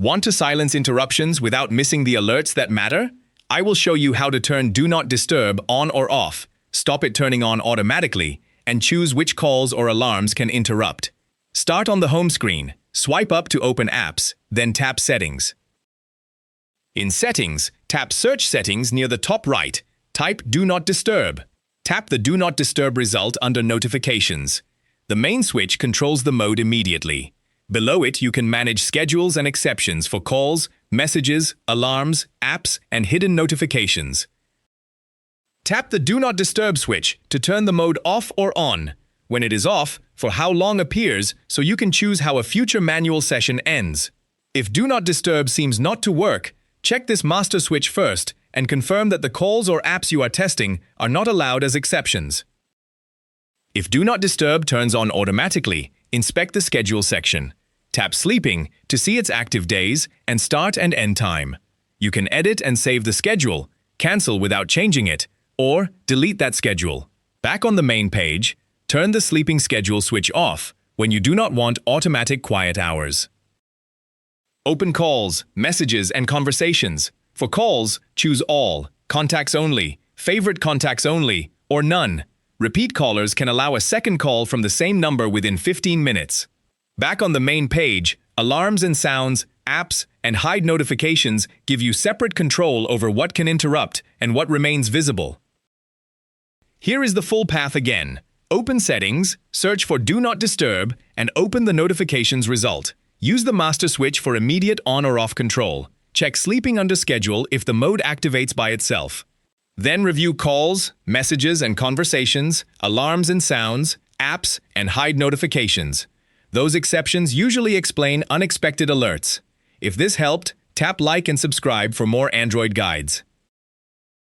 Want to silence interruptions without missing the alerts that matter? I will show you how to turn Do Not Disturb on or off, stop it turning on automatically, and choose which calls or alarms can interrupt. Start on the home screen, swipe up to open apps, then tap Settings. In Settings, tap Search Settings near the top right, type Do Not Disturb. Tap the Do Not Disturb result under Notifications. The main switch controls the mode immediately. Below it, you can manage schedules and exceptions for calls, messages, alarms, apps, and hidden notifications. Tap the Do Not Disturb switch to turn the mode off or on. When it is off, for how long appears, so you can choose how a future manual session ends. If Do Not Disturb seems not to work, check this master switch first and confirm that the calls or apps you are testing are not allowed as exceptions. If Do Not Disturb turns on automatically, inspect the Schedule section. Tap Sleeping to see its active days and start and end time. You can edit and save the schedule, cancel without changing it, or delete that schedule. Back on the main page, turn the sleeping schedule switch off when you do not want automatic quiet hours. Open calls, messages, and conversations. For calls, choose All, Contacts Only, Favorite Contacts Only, or None. Repeat callers can allow a second call from the same number within 15 minutes. Back on the main page, Alarms and Sounds, Apps, and Hide Notifications give you separate control over what can interrupt and what remains visible. Here is the full path again. Open Settings, search for Do Not Disturb, and open the notifications result. Use the master switch for immediate on or off control. Check Sleeping under Schedule if the mode activates by itself. Then review calls, messages and conversations, alarms and sounds, apps, and hide notifications. Those exceptions usually explain unexpected alerts. If this helped, tap like and subscribe for more Android guides.